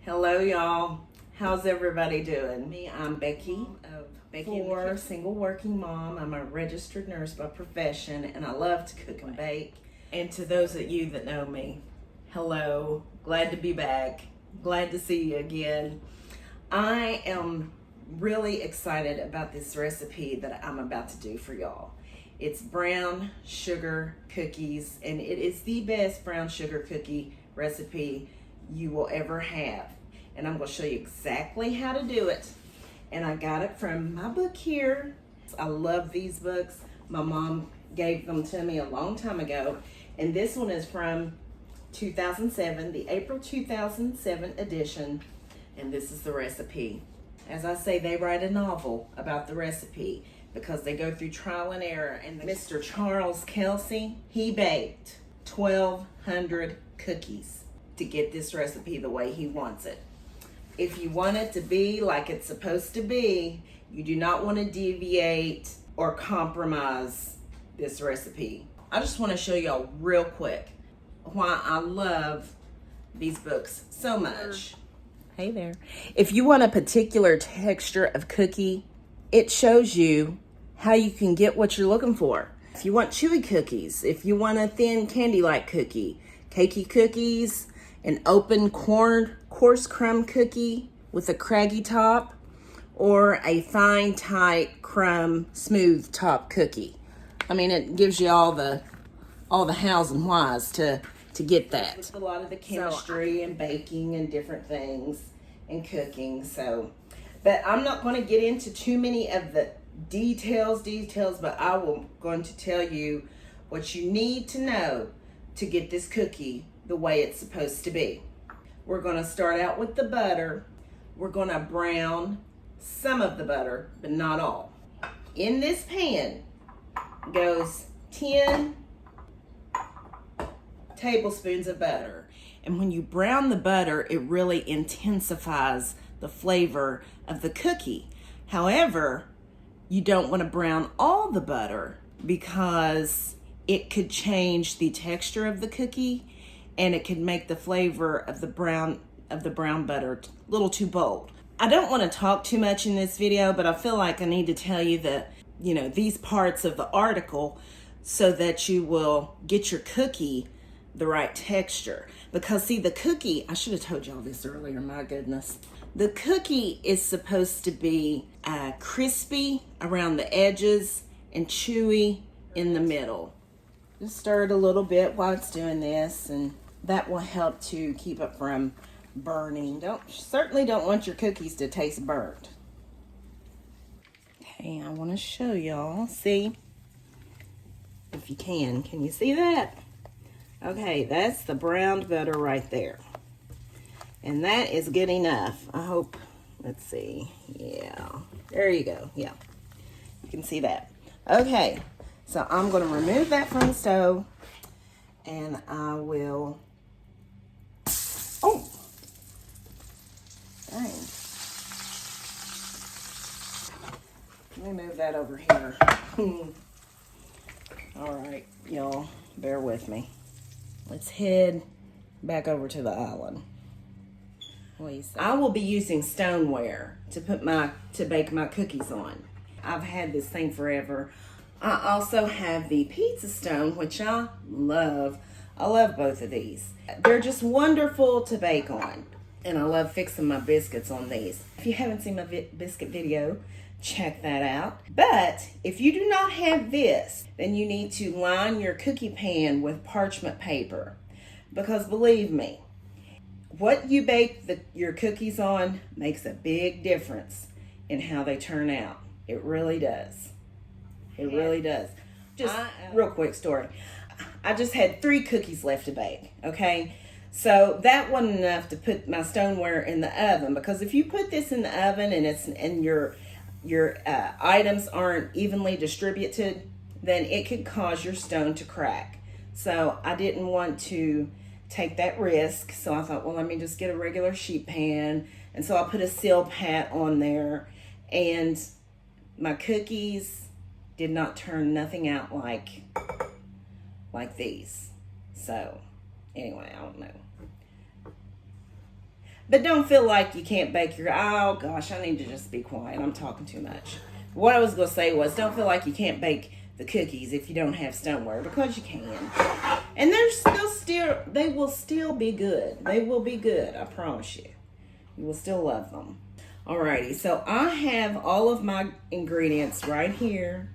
Hello, y'all. How's everybody doing? I'm Becky of Becky for Single Working Mom. I'm a registered nurse by profession, and I love to cook and bake. And to those of you that know me, hello. Glad to be back. Glad to see you again. I am really excited about this recipe that I'm about to do for y'all. It's brown sugar cookies, and it is the best brown sugar cookie recipe you will ever have. And I'm going to show you exactly how to do it. And I got it from my book here. I love these books. My mom gave them to me a long time ago. And this one is from 2007, the April 2007 edition. And this is the recipe. As I say, they write a novel about the recipe because they go through trial and error. And Mr. Charles Kelsey, he baked 1,200 cookies to get this recipe the way he wants it. If you want it to be like it's supposed to be, you do not want to deviate or compromise this recipe. I just want to show y'all real quick why I love these books so much. Hey there. If you want a particular texture of cookie, it shows you how you can get what you're looking for. If you want chewy cookies, if you want a thin candy-like cookie, cakey cookies, an open coarse crumb cookie with a craggy top, or a fine, tight crumb, smooth top cookie. I mean, it gives you all the hows and whys to get that. With a lot of the chemistry and baking and different things and cooking. But I'm not going to get into too many of the details, but I will going to tell you what you need to know to get this cookie the way it's supposed to be. We're going to start out with the butter. We're going to brown some of the butter, but not all. In this pan goes 10 tablespoons of butter. And when you brown the butter, it really intensifies the flavor of the cookie. However, you don't want to brown all the butter because it could change the texture of the cookie, and it could make the flavor of the brown butter a little too bold. I don't want to talk too much in this video, but I feel like I need to tell you these parts of the article so that you will get your cookie the right texture. Because see, the cookie, I should have told y'all this earlier, my goodness. The cookie is supposed to be crispy around the edges and chewy in the middle. Just stir it a little bit while it's doing this, and that will help to keep it from burning. Certainly don't want your cookies to taste burnt. Okay, I want to show y'all. See if you can. Can you see that? Okay, that's the browned butter right there. And that is good enough. I hope, let's see. Yeah, there you go. Yeah, you can see that. Okay, so I'm going to remove that from the stove, and I will, oh, dang. Let me move that over here. All right, y'all, bear with me. Let's head back over to the island. I will be using stoneware to bake my cookies on. I've had this thing forever. I also have the pizza stone, which I love. I love both of these. They're just wonderful to bake on. And I love fixing my biscuits on these. If you haven't seen my biscuit video, check that out. But if you do not have this, then you need to line your cookie pan with parchment paper. Because believe me, what you bake your cookies on makes a big difference in how they turn out. It really does. It really does. Just real quick story. I just had 3 cookies left to bake, okay? So that wasn't enough to put my stoneware in the oven, because if you put this in the oven and your items aren't evenly distributed, then it could cause your stone to crack. So I didn't want to take that risk, so I thought, well, let me just get a regular sheet pan. And so I put a seal pat on there, and my cookies did not turn nothing out like these. So anyway, I don't know. But don't feel like you can't bake your, oh gosh, I need to just be quiet. I'm talking too much. What I was going to say was, don't feel like you can't bake the cookies if you don't have stoneware, because you can. And they will still be good. They will be good, I promise you. You will still love them. Alrighty, so I have all of my ingredients right here.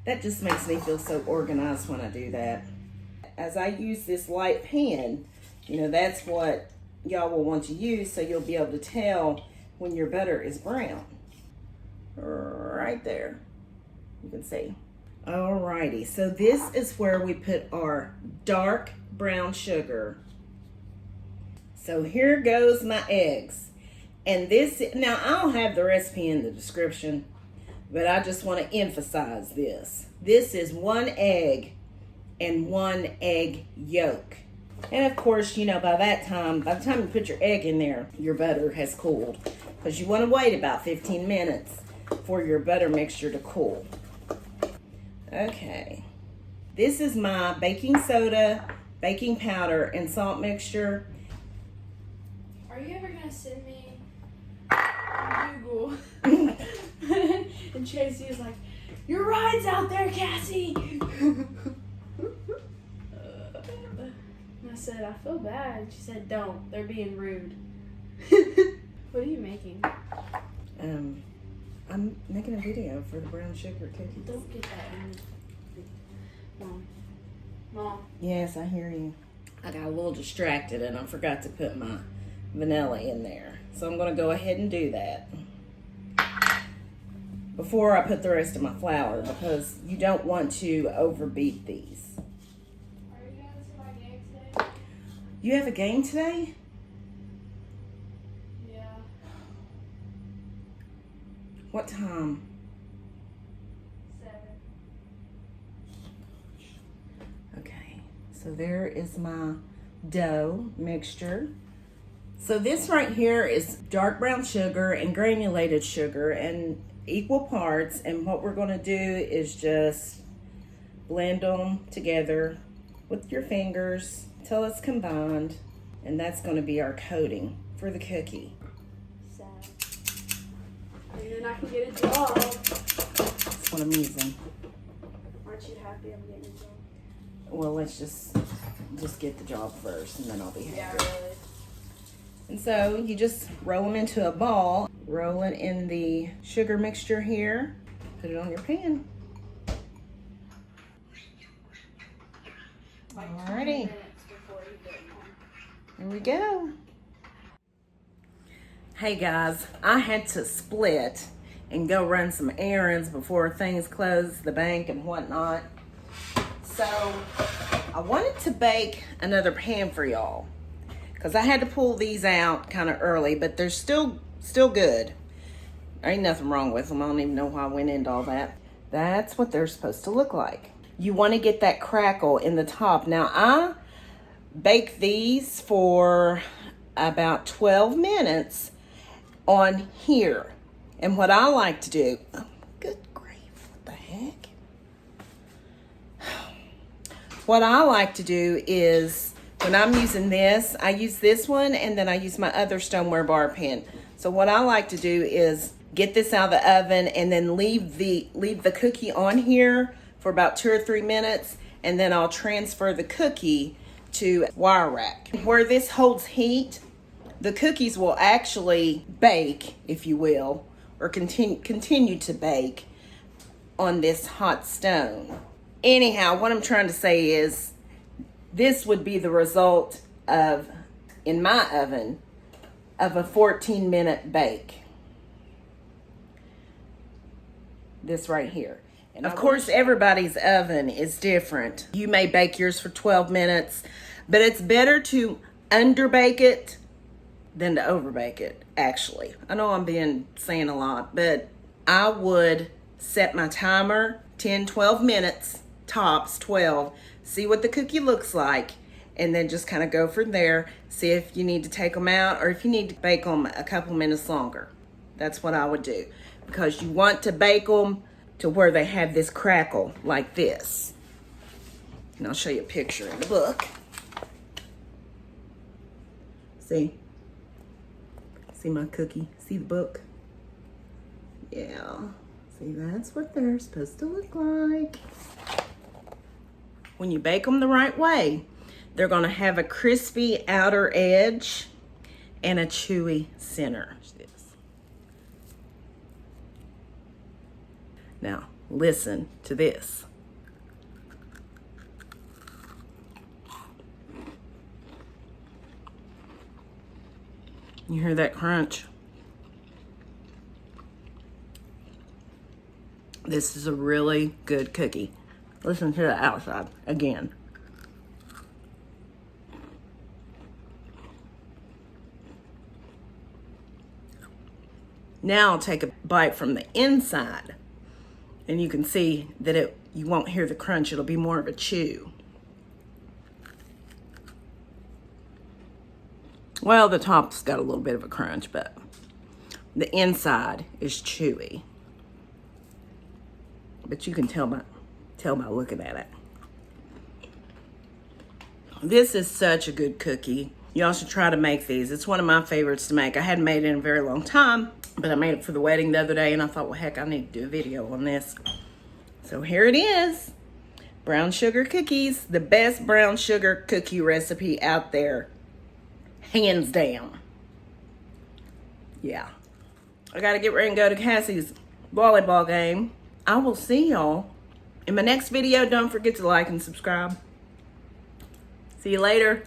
That just makes me feel so organized when I do that. As I use this light pan, you know, that's what y'all will want to use, so you'll be able to tell when your butter is brown. Right there, you can see. Alrighty, so this is where we put our dark brown sugar. So here goes my eggs. And this, now I'll have the recipe in the description, but I just want to emphasize this. This is 1 egg and 1 egg yolk. And of course, you know, by the time you put your egg in there, your butter has cooled, because you want to wait about 15 minutes for your butter mixture to cool. Okay, this is my baking soda, baking powder, and salt mixture. Are you ever gonna send me on Google? And Tracy is like, "Your ride's out there, Cassie." I said, "I feel bad." She said, "Don't. They're being rude." What are you making? I'm making a video for the brown sugar cookies. Don't get that in. Mom. Yes, I hear you. I got a little distracted and I forgot to put my vanilla in there. So I'm going to go ahead and do that before I put the rest of my flour, because you don't want to overbeat these. Are you going to my game today? You have a game today? Yeah. What time? 7. Okay, so there is my dough mixture. So this right here is dark brown sugar and granulated sugar in equal parts, and what we're going to do is just blend them together with your fingers till it's combined, and that's going to be our coating for the cookie. Sad. And then I can get a job. That's what I'm using. Aren't you happy I'm getting a job? Well, let's just get the job first, and then I'll be happy. Yeah, really. And so you just roll them into a ball, roll it in the sugar mixture here, put it on your pan. Alrighty, here we go. Hey guys, I had to split and go run some errands before things closed, the bank and whatnot. So I wanted to bake another pan for y'all, because I had to pull these out kind of early, but they're still good. There ain't nothing wrong with them. I don't even know why I went into all that. That's what they're supposed to look like. You want to get that crackle in the top. Now, I bake these for about 12 minutes on here. And what I like to do, oh, good grief, what the heck? What I like to do is, when I'm using this, I use this one, and then I use my other stoneware bar pen. So what I like to do is get this out of the oven and then leave the cookie on here for about 2 or 3 minutes, and then I'll transfer the cookie to wire rack. Where this holds heat, the cookies will actually bake, if you will, or continue to bake on this hot stone. Anyhow, what I'm trying to say is, this would be the result of, in my oven, of a 14-minute bake. This right here. And of course, everybody's oven is different. You may bake yours for 12 minutes, but it's better to underbake it than to overbake it, actually. I know I'm saying a lot, but I would set my timer 10, 12 minutes, tops 12, see what the cookie looks like, and then just kind of go from there. See if you need to take them out or if you need to bake them a couple minutes longer. That's what I would do, because you want to bake them to where they have this crackle like this. And I'll show you a picture in the book. See? See my cookie? See the book? Yeah. See, that's what they're supposed to look like. When you bake them the right way, they're gonna have a crispy outer edge and a chewy center. Now, listen to this. You hear that crunch? This is a really good cookie. Listen to the outside again. Now I'll take a bite from the inside, and you can see that you won't hear the crunch. It'll be more of a chew. Well, the top's got a little bit of a crunch, but the inside is chewy. But you can tell by looking at it. This is such a good cookie. Y'all should try to make these. It's one of my favorites to make. I hadn't made it in a very long time, but I made it for the wedding the other day, and I thought, well, heck, I need to do a video on this. So here it is. Brown sugar cookies. The best brown sugar cookie recipe out there. Hands down. Yeah. I gotta get ready and go to Cassie's volleyball game. I will see y'all in my next video. Don't forget to like and subscribe. See you later.